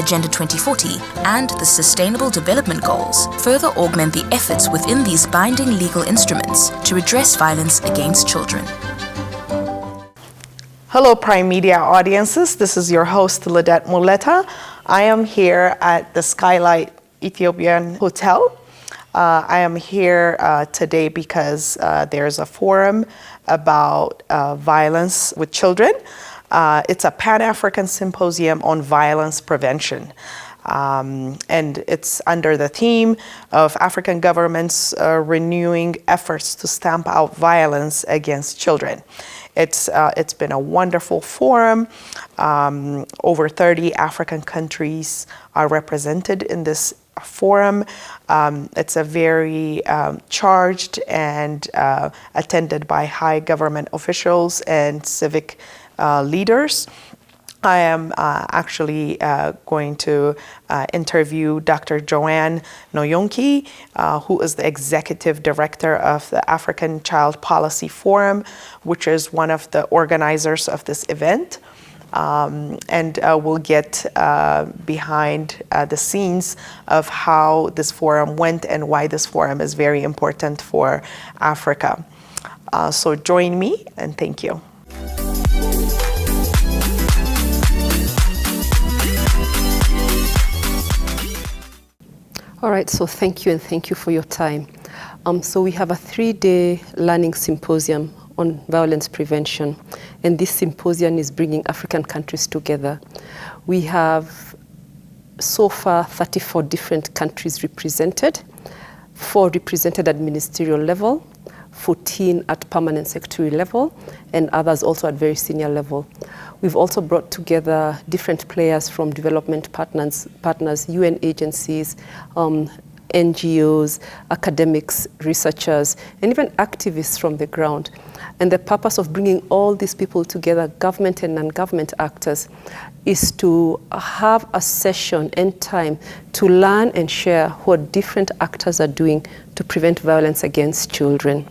Agenda 2040 and the Sustainable Development Goals further augment the efforts within these binding legal instruments to address violence against children. Hello, Prime Media audiences. This is your host, Lidette Muleta. I am here at the Skylight Ethiopian Hotel. I am here today because there's a forum about violence with children. It's a Pan-African symposium on violence prevention. And it's under the theme of African governments renewing efforts to stamp out violence against children. It's been a wonderful forum. Over 30 African countries are represented in this forum. It's a very charged and attended by high government officials and civic leaders. I am actually going to interview Dr. Joanne Noyonki, who is the Executive Director of the African Child Policy Forum, which is one of the organizers of this event. And we'll get behind the scenes of how this forum went and why this forum is very important for Africa. So join me, and thank you. All right, so thank you, and thank you for your time. So we have a 3-day learning symposium on violence prevention, and this symposium is bringing African countries together. We have so far 34 different countries represented, 4 represented at ministerial level, 14 at permanent secretary level, and others also at very senior level. We've also brought together different players from development partners, UN agencies, NGOs, academics, researchers, and even activists from the ground. And the purpose of bringing all these people together, government and non-government actors, is to have a session and time to learn and share what different actors are doing to prevent violence against children.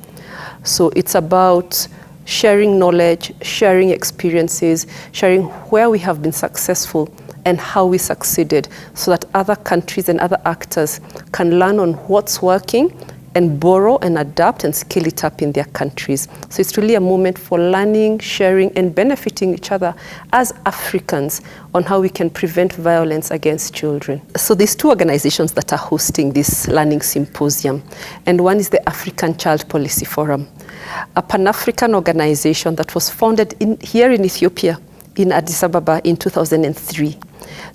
So it's about sharing knowledge, sharing experiences, sharing where we have been successful and how we succeeded, so that other countries and other actors can learn on what's working and borrow and adapt and scale it up in their countries. So it's really a moment for learning, sharing, and benefiting each other as Africans on how we can prevent violence against children. So there's 2 organizations that are hosting this learning symposium, and one is the African Child Policy Forum, a Pan-African organization that was founded here in Ethiopia, in Addis Ababa in 2003.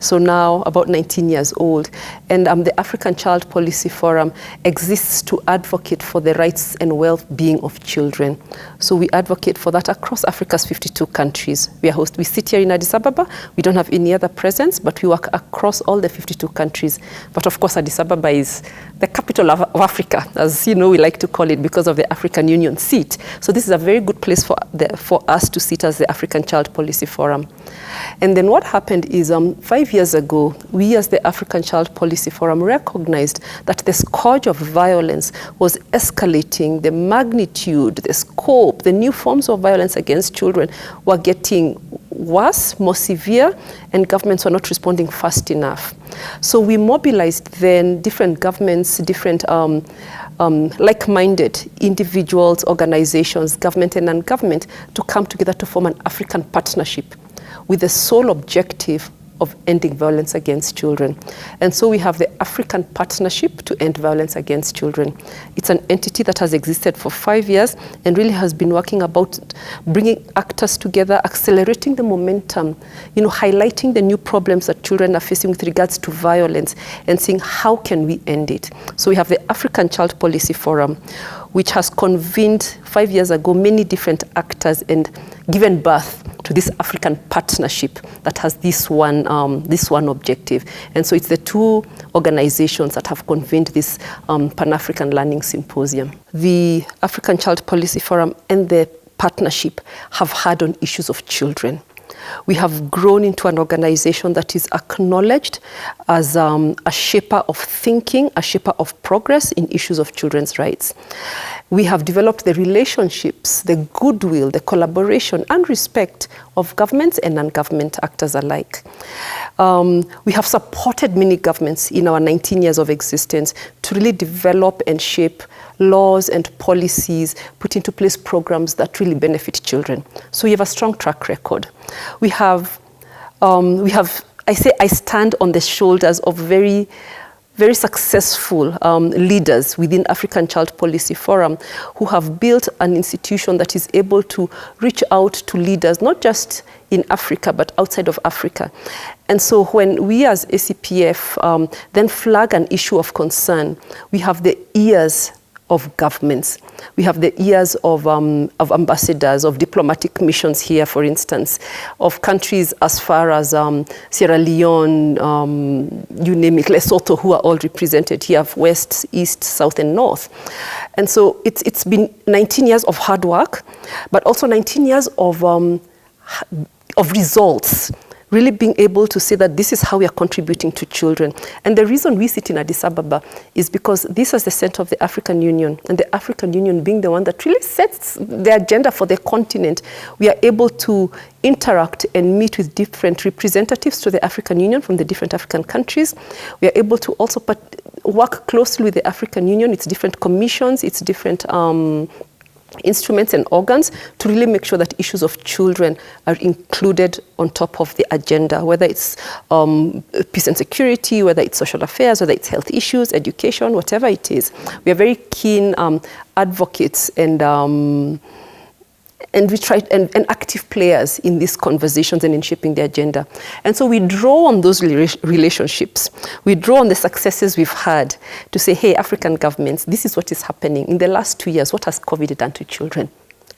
So now about 19 years old. And the African Child Policy Forum exists to advocate for the rights and well-being of children. So we advocate for that across Africa's 52 countries. We sit here in Addis Ababa. We don't have any other presence, but we work across all the 52 countries. But of course, Addis Ababa is the capital of Africa, as you know, we like to call it, because of the African Union seat. So this is a very good place for us to sit as the African Child Policy Forum. And then what happened is 5 years ago, we as the African Child Policy Forum recognized that the scourge of violence was escalating. The magnitude, the scope, the new forms of violence against children were getting worse, more severe, and governments were not responding fast enough. So we mobilized then different governments, different like-minded individuals, organizations, government and non-government, to come together to form an African partnership with the sole objective of ending violence against children. And so we have the African Partnership to End Violence Against Children. It's an entity that has existed for 5 years and really has been working about bringing actors together, accelerating the momentum, highlighting the new problems that children are facing with regards to violence and seeing how can we end it. So we have the African Child Policy Forum, which has convened 5 years ago many different actors and given birth to this African partnership that has this one objective. And so it's the 2 organizations that have convened this Pan-African Learning Symposium. The African Child Policy Forum and the partnership have had on issues of children. We have grown into an organization that is acknowledged as a shaper of thinking, a shaper of progress in issues of children's rights. We have developed the relationships, the goodwill, the collaboration and respect of governments and non-government actors alike. We have supported many governments in our 19 years of existence to really develop and shape laws and policies, put into place programs that really benefit children. So we have a strong track record. I stand on the shoulders of very successful leaders within African Child Policy Forum who have built an institution that is able to reach out to leaders, not just in Africa, but outside of Africa. And so when we as ACPF then flag an issue of concern, we have the ears of governments. We have the ears of ambassadors, of diplomatic missions here, for instance, of countries as far as Sierra Leone, you name it, Lesotho, who are all represented here, West, East, South, and North. And so it's been 19 years of hard work, but also 19 years of results, really being able to say that this is how we are contributing to children. And the reason we sit in Addis Ababa is because this is the center of the African Union, and the African Union being the one that really sets the agenda for the continent, we are able to interact and meet with different representatives to the African Union from the different African countries. We are able to also work closely with the African Union, its different commissions, its different instruments and organs to really make sure that issues of children are included on top of the agenda, whether it's peace and security, whether it's social affairs, whether it's health issues, education, whatever it is. We are very keen advocates and we try and active players in these conversations and in shaping the agenda. And so we draw on those relationships. We draw on the successes we've had to say, hey, African governments, this is what is happening. In the last 2 years, what has COVID done to children?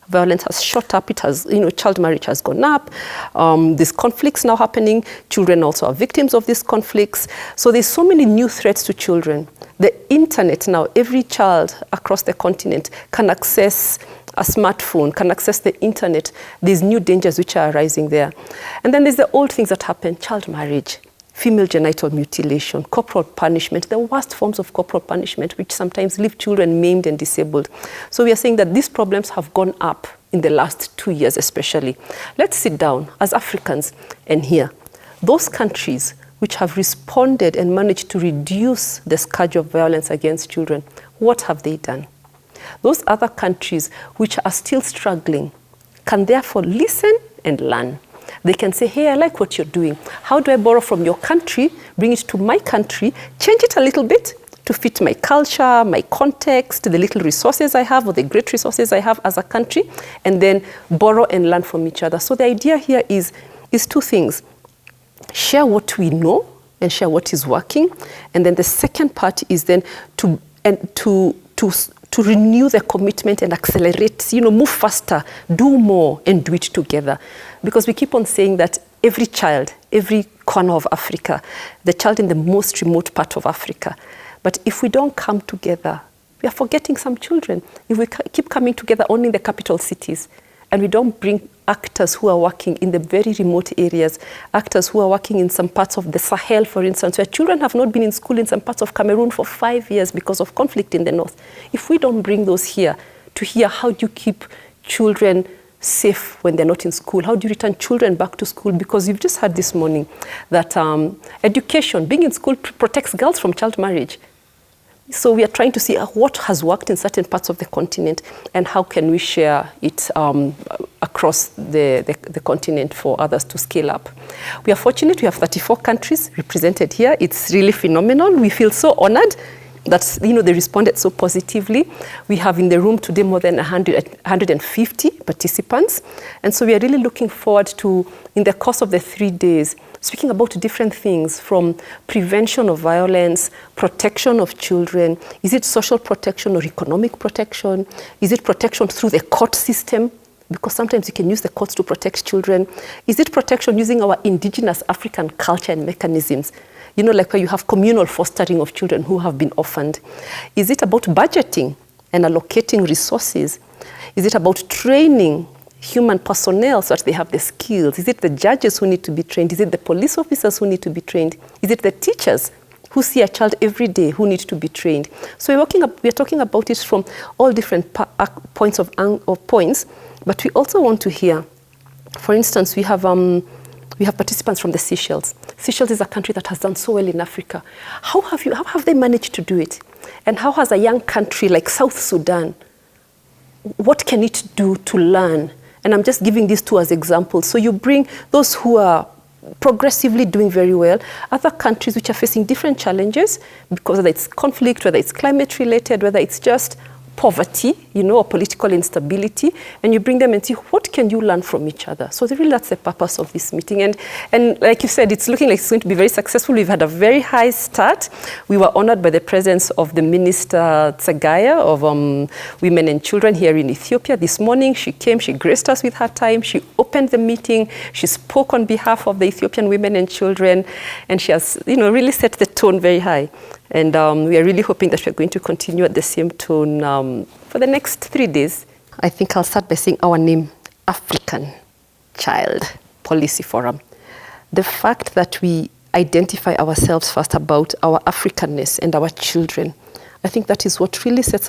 Violence has shot up. It has, child marriage has gone up. There's conflicts now happening. Children also are victims of these conflicts. So there's so many new threats to children. The internet now, every child across the continent can access a smartphone, can access the internet. There's new dangers which are arising there. And then there's the old things that happen, child marriage, female genital mutilation, corporal punishment, the worst forms of corporal punishment, which sometimes leave children maimed and disabled. So we are saying that these problems have gone up in the last 2 years especially. Let's sit down as Africans and hear those countries which have responded and managed to reduce the scourge of violence against children. What have they done? Those other countries which are still struggling can therefore listen and learn. They can say, hey, I like what you're doing. How do I borrow from your country, bring it to my country, change it a little bit to fit my culture, my context, the little resources I have or the great resources I have as a country, and then borrow and learn from each other. So the idea here is two things. Share what we know and share what is working. And then the second part is then to renew the commitment and accelerate, move faster, do more, and do it together. Because we keep on saying that every child, every corner of Africa, the child in the most remote part of Africa, but if we don't come together, we are forgetting some children. If we keep coming together only in the capital cities, and we don't bring actors who are working in the very remote areas, actors who are working in some parts of the Sahel, for instance, where children have not been in school in some parts of Cameroon for 5 years because of conflict in the north. If we don't bring those here to hear how do you keep children safe when they're not in school, how do you return children back to school? Because you've just heard this morning that education, being in school protects girls from child marriage. So we are trying to see what has worked in certain parts of the continent and how can we share it across the continent for others to scale up. We are fortunate, we have 34 countries represented here. It's really phenomenal. We feel so honored that they responded so positively. We have in the room today more than 150 participants. And so we are really looking forward to, in the course of the 3 days, speaking about different things from prevention of violence, protection of children. Is it social protection or economic protection? Is it protection through the court system? Because sometimes you can use the courts to protect children. Is it protection using our indigenous African culture and mechanisms? Like where you have communal fostering of children who have been orphaned. Is it about budgeting and allocating resources? Is it about training human personnel so that they have the skills? Is it the judges who need to be trained? Is it the police officers who need to be trained? Is it the teachers who see a child every day who need to be trained? So we're talking about it from all different points, but we also want to hear, for instance, we have participants from the Seychelles. Seychelles is a country that has done so well in Africa. How have they managed to do it? And how has a young country like South Sudan, what can it do to learn? And I'm just giving these two as examples. So you bring those who are progressively doing very well, other countries which are facing different challenges, because whether it's conflict, whether it's climate related, whether it's just poverty, or political instability, and you bring them and see what can you learn from each other. So really that's the purpose of this meeting. And like you said, it's looking like it's going to be very successful. We've had a very high start. We were honored by the presence of the Minister Tsagaya of Women and Children here in Ethiopia this morning. She came, she graced us with her time, she opened the meeting, she spoke on behalf of the Ethiopian women and children, and she has really set the tone very high. And we are really hoping that we're going to continue at the same tone for the next 3 days. I think I'll start by saying our name, African Child Policy Forum. The fact that we identify ourselves first about our Africanness and our children, I think that is what really sets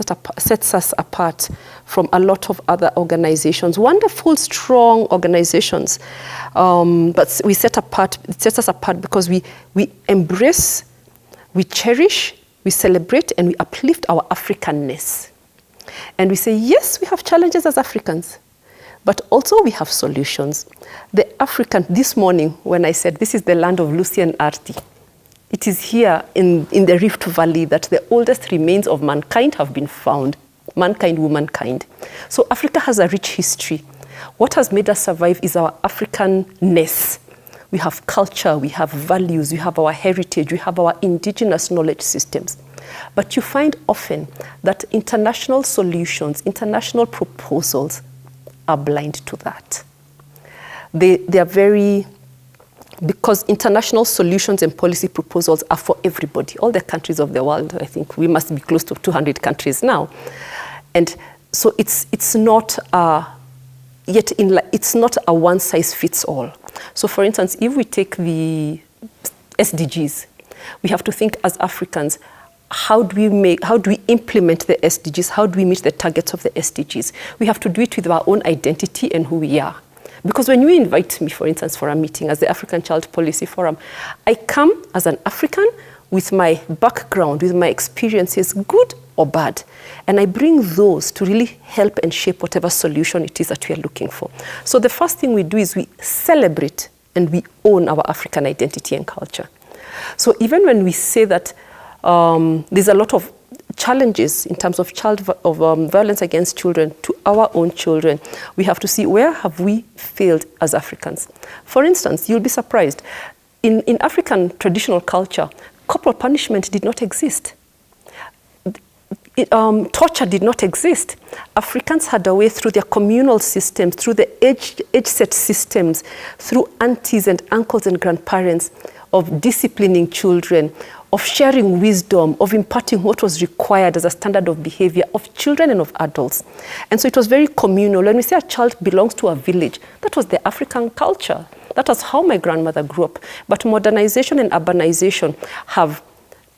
us apart from a lot of other organizations, wonderful, strong organizations. But it sets us apart because we embrace, we cherish, we celebrate, and we uplift our Africanness. And we say, yes, we have challenges as Africans, but also we have solutions. This morning, when I said this is the land of Lucy and Arti, it is here in the Rift Valley that the oldest remains of mankind have been found. Mankind, womankind. So Africa has a rich history. What has made us survive is our Africanness. We have culture, we have values, we have our heritage, we have our indigenous knowledge systems. But you find often that international solutions, international proposals are blind to that. They are very, because international solutions and policy proposals are for everybody, all the countries of the world. I think we must be close to 200 countries now. And so it's not it's not a one-size-fits-all. So for instance, if we take the SDGs, we have to think as Africans, how do we implement the SDGs? How do we meet the targets of the SDGs? We have to do it with our own identity and who we are. Because when you invite me, for instance, for a meeting as the African Child Policy Forum, I come as an African with my background, with my experiences, good or bad. And I bring those to really help and shape whatever solution it is that we are looking for. So the first thing we do is we celebrate and we own our African identity and culture. So even when we say that there's a lot of challenges in terms of violence against children to our own children, we have to see where have we failed as Africans. For instance, you'll be surprised. In African traditional culture, corporal punishment did not exist. Torture did not exist. Africans had a way through their communal systems, through the age-set systems, through aunties and uncles and grandparents, of disciplining children, of sharing wisdom, of imparting what was required as a standard of behavior of children and of adults. And so it was very communal. When we say a child belongs to a village, that was the African culture. That was how my grandmother grew up. But modernization and urbanization have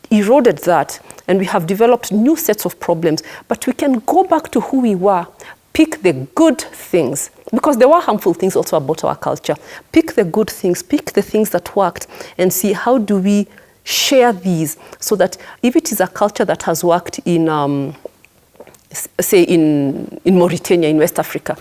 eroded that, and we have developed new sets of problems. But we can go back to who we were, pick the good things, because there were harmful things also about our culture. Pick the good things, pick the things that worked, and see how do we share these, so that if it is a culture that has worked in, say in Mauritania, in West Africa,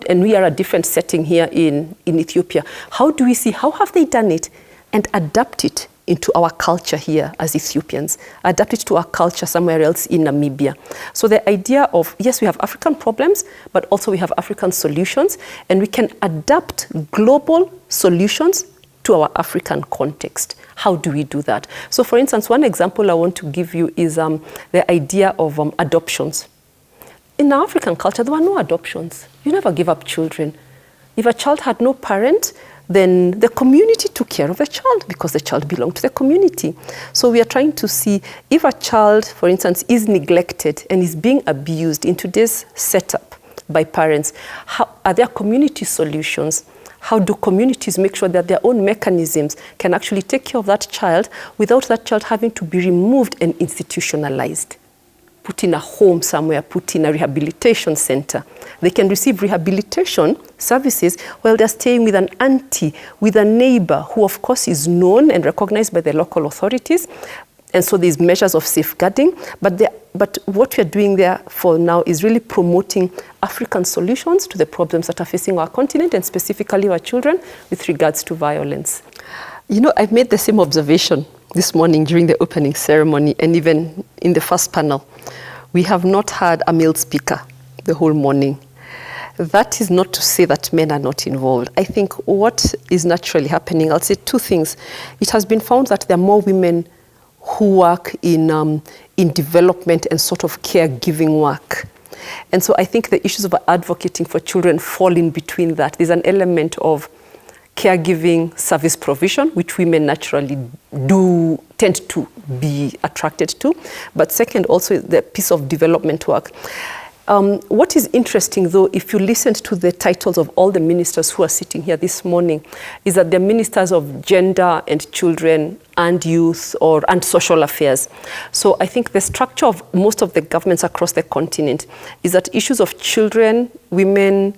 and we are a different setting here in Ethiopia, how do we see, how have they done it, and adapt it into our culture here as Ethiopians, adapt it to our culture somewhere else in Namibia. So the idea of, yes, we have African problems, but also we have African solutions, and we can adapt global solutions to our African context. How do we do that? So for instance, one example I want to give you is the idea of adoptions. In our African culture, there were no adoptions. You never give up children. If a child had no parent, then the community took care of the child because the child belonged to the community. So we are trying to see if a child, for instance, is neglected and is being abused in today's setup, by parents? Are there community solutions? How do communities make sure that their own mechanisms can actually take care of that child without that child having to be removed and institutionalized? Put in a home somewhere, put in a rehabilitation center. They can receive rehabilitation services while they're staying with an auntie, with a neighbor who of course is known and recognized by the local authorities. And so there's measures of safeguarding, but what we're doing there for now is really promoting African solutions to the problems that are facing our continent and specifically our children with regards to violence. You know, I've made the same observation this morning during the opening ceremony and even in the first panel. We have not had a male speaker the whole morning. That is not to say that men are not involved. I think what is naturally happening, I'll say two things. It has been found that there are more women who work in development and sort of caregiving work. And so I think the issues of advocating for children fall in between that. There's an element of caregiving service provision, which women naturally do tend to be attracted to. But second, also the piece of development work. What is interesting, though, if you listened to the titles of all the ministers who are sitting here this morning, is that they're ministers of gender and children and youth and social affairs. So I think the structure of most of the governments across the continent is that issues of children, women,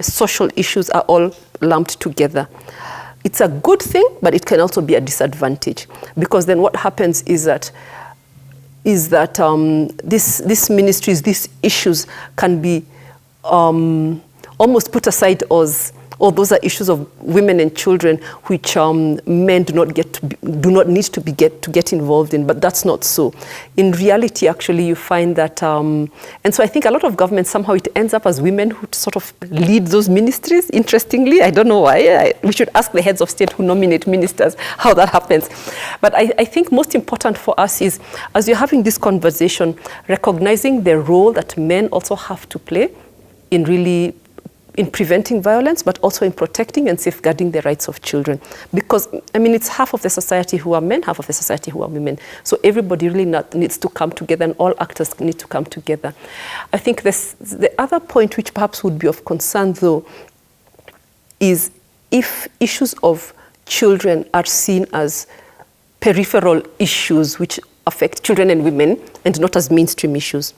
social issues are all lumped together. It's a good thing, but it can also be a disadvantage, because then what happens is that these ministries, these issues can be almost put aside as, or those are issues of women and children which men do not need to get involved in, but that's not so. In reality, actually, you find that, and so I think a lot of governments, somehow it ends up as women who sort of lead those ministries, interestingly. I don't know why. We should ask the heads of state who nominate ministers how that happens. But I think most important for us is, as you're having this conversation, recognizing the role that men also have to play in preventing violence, but also in protecting and safeguarding the rights of children. Because, I mean, it's half of the society who are men, half of the society who are women. So everybody really needs to come together, and all actors need to come together. I think the other point which perhaps would be of concern, though, is if issues of children are seen as peripheral issues which affect children and women and not as mainstream issues.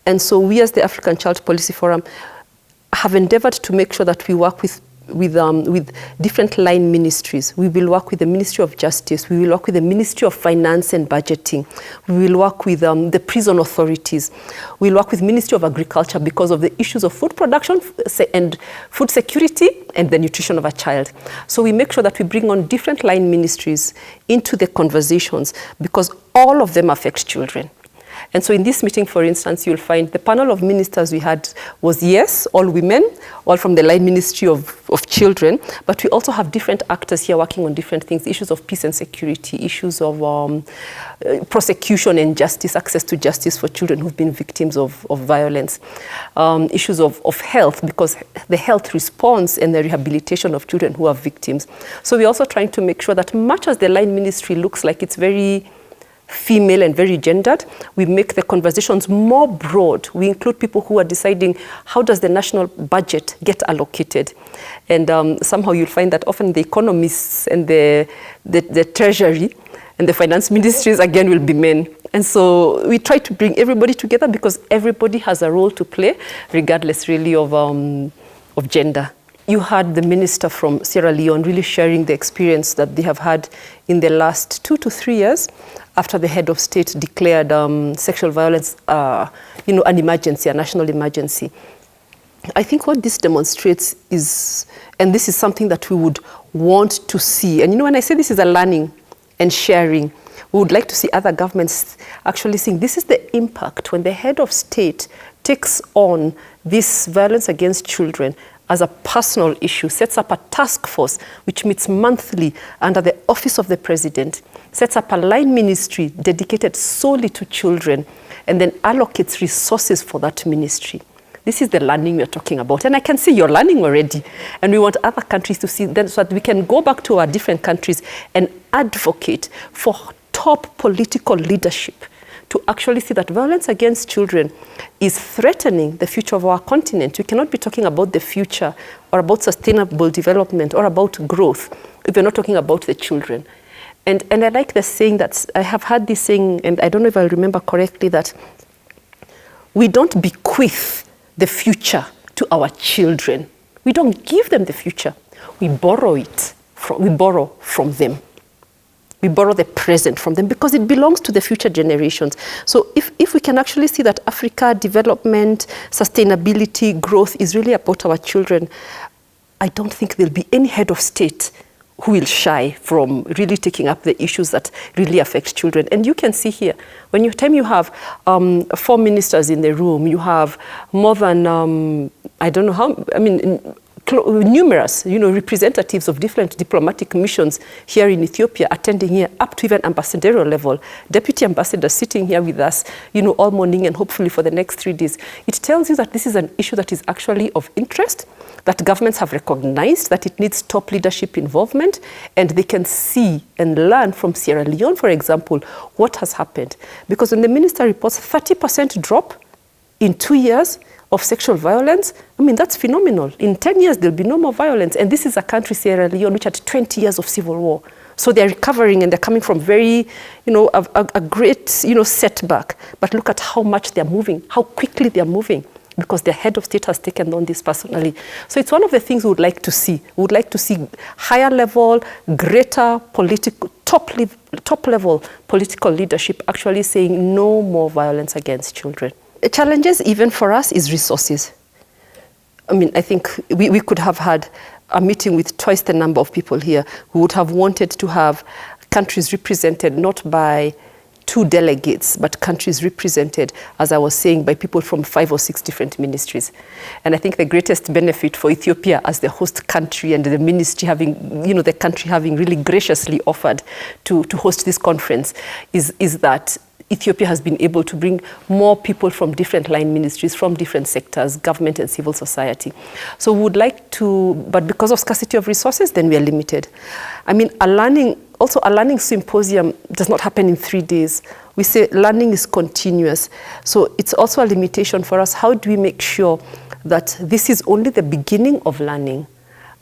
And so we, as the African Child Policy Forum, have endeavored to make sure that we work with different line ministries. We will work with the Ministry of Justice. We will work with the Ministry of Finance and Budgeting. We will work with the prison authorities. We'll work with Ministry of Agriculture because of the issues of food production and food security and the nutrition of a child. So we make sure that we bring on different line ministries into the conversations because all of them affect children. And so in this meeting, for instance, you'll find the panel of ministers we had was, yes, all women, all from the line ministry of children, but we also have different actors here working on different things, issues of peace and security, issues of prosecution and justice, access to justice for children who've been victims of violence, issues of health, because the health response and the rehabilitation of children who are victims. So we're also trying to make sure that much as the line ministry looks like it's very female and very gendered, we make the conversations more broad. We include people who are deciding how does the national budget get allocated. And somehow you'll find that often the economists and the treasury and the finance ministries, again, will be men. And so we try to bring everybody together because everybody has a role to play, regardless really of gender. You had the minister from Sierra Leone really sharing the experience that they have had in the last 2 to 3 years after the head of state declared sexual violence, an emergency, a national emergency. I think what this demonstrates is, and this is something that we would want to see, and when I say this is a learning and sharing, we would like to see other governments actually seeing this is the impact when the head of state takes on this violence against children as a personal issue, sets up a task force which meets monthly under the office of the president, sets up a line ministry dedicated solely to children, and then allocates resources for that ministry. This is the learning we're talking about. And I can see you're learning already. And we want other countries to see that so that we can go back to our different countries and advocate for top political leadership to actually see that violence against children is threatening the future of our continent. We cannot be talking about the future or about sustainable development or about growth if we're not talking about the children. And I like the saying that, I have had this saying, and I don't know if I remember correctly, that we don't bequeath the future to our children. We don't give them the future. We borrow it. We borrow from them. We borrow the present from them because it belongs to the future generations. So if we can actually see that Africa development, sustainability, growth is really about our children, I don't think there'll be any head of state who will shy from really taking up the issues that really affect children. And you can see here, when you have 4 ministers in the room, you have more than, I don't know how, I mean, numerous, representatives of different diplomatic missions here in Ethiopia attending here, up to even ambassadorial level, deputy ambassadors sitting here with us, all morning and hopefully for the next 3 days. It tells you that this is an issue that is actually of interest, that governments have recognized that it needs top leadership involvement, and they can see and learn from Sierra Leone, for example, what has happened. Because when the minister reports 30% drop in 2 years of sexual violence, I mean, that's phenomenal. In 10 years, there'll be no more violence. And this is a country, Sierra Leone, which had 20 years of civil war. So they're recovering and they're coming from very, a great, setback. But look at how much they're moving, how quickly they're moving, because their head of state has taken on this personally. So it's one of the things we would like to see. We would like to see higher level, greater political, top level political leadership actually saying no more violence against children. Challenges even for us is resources. I mean, I think we could have had a meeting with twice the number of people here who would have wanted to have countries represented not by 2 delegates, but countries represented, as I was saying, by people from 5 or 6 different ministries. And I think the greatest benefit for Ethiopia as the host country and the ministry having, the country having really graciously offered to host this conference is that Ethiopia has been able to bring more people from different line ministries, from different sectors, government and civil society. So we would like to, but because of scarcity of resources, then we are limited. I mean, a learning symposium does not happen in 3 days. We say learning is continuous. So it's also a limitation for us. How do we make sure that this is only the beginning of learning?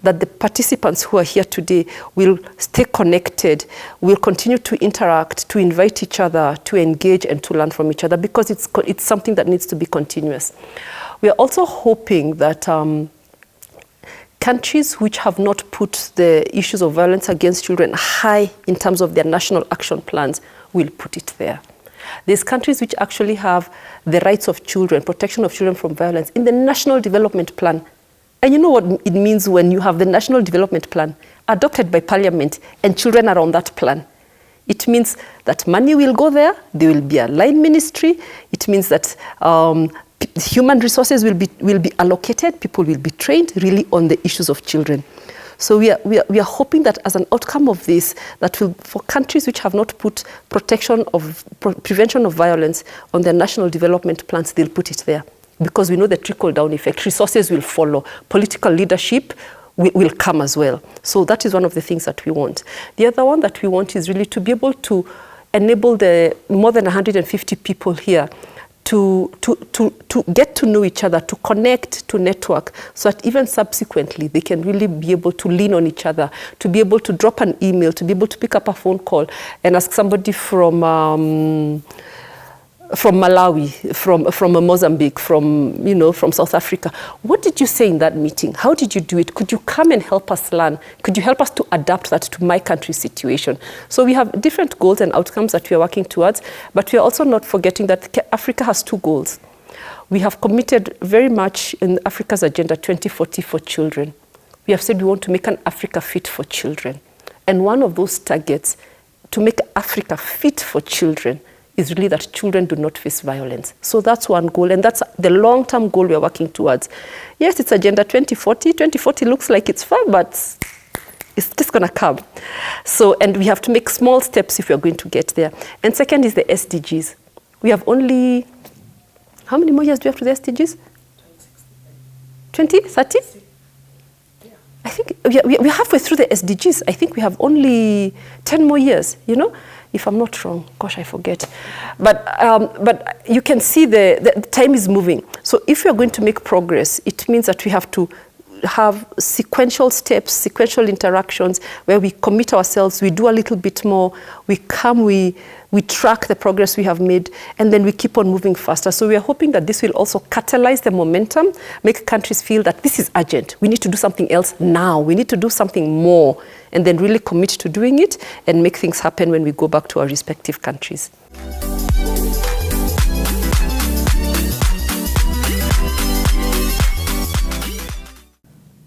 That the participants who are here today will stay connected, will continue to interact, to invite each other, to engage and to learn from each other, because it's something that needs to be continuous. We are also hoping that countries which have not put the issues of violence against children high in terms of their national action plans will put it there. There's countries which actually have the rights of children, protection of children from violence in the National Development Plan. And you know what it means when you have the National Development Plan adopted by Parliament and children are on that plan. It means that money will go there, there will be a line ministry, it means that human resources will be allocated, people will be trained really on the issues of children. So we are hoping that as an outcome of this, that will, for countries which have not put prevention of violence on their national development plans, they'll put it there. Because we know the trickle-down effect. Resources will follow. Political leadership will come as well. So that is one of the things that we want. The other one that we want is really to be able to enable the more than 150 people here to get to know each other, to connect, to network, so that even subsequently they can really be able to lean on each other, to be able to drop an email, to be able to pick up a phone call and ask somebody from Malawi, from Mozambique, from South Africa. What did you say in that meeting? How did you do it? Could you come and help us learn? Could you help us to adapt that to my country's situation? So we have different goals and outcomes that we are working towards, but we are also not forgetting that Africa has 2 goals. We have committed very much in Africa's Agenda 2040 for children. We have said we want to make an Africa fit for children. And one of those targets, to make Africa fit for children, is really that children do not face violence. So that's one goal, and that's the long-term goal we're working towards. Yes, it's Agenda 2040. 2040 looks like it's far, but it's just gonna come. So, and we have to make small steps if we're going to get there. And second is the SDGs. We have only, how many more years do we have to the SDGs? 20, 30? I think we're halfway through the SDGs. I think we have only 10 more years, if I'm not wrong. Gosh, I forget. But you can see the time is moving. So if we are going to make progress, it means that we have to have sequential steps, sequential interactions where we commit ourselves, we do a little bit more, we track the progress we have made, and then we keep on moving faster. So we are hoping that this will also catalyze the momentum, make countries feel that this is urgent. We need to do something else now. We need to do something more, and then really commit to doing it and make things happen when we go back to our respective countries.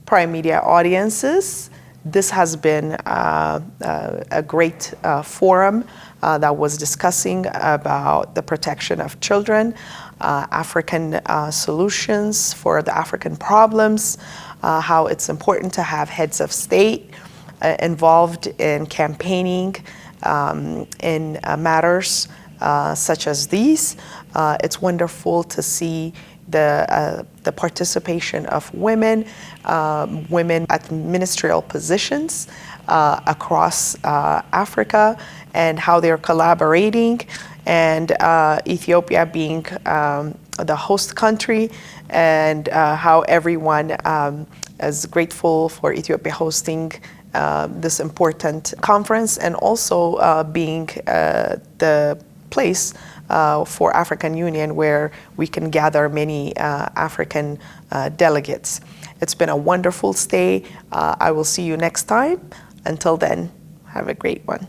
Prime Media audiences, this has been a great forum that was discussing about the protection of children, African solutions for the African problems, how it's important to have heads of state involved in campaigning in matters such as these. It's wonderful to see the participation of women, women at ministerial positions across Africa, and how they're collaborating, and Ethiopia being the host country, and how everyone is grateful for Ethiopia hosting this important conference, and also being the place for African Union where we can gather many African delegates. It's been a wonderful stay. I will see you next time. Until then, have a great one.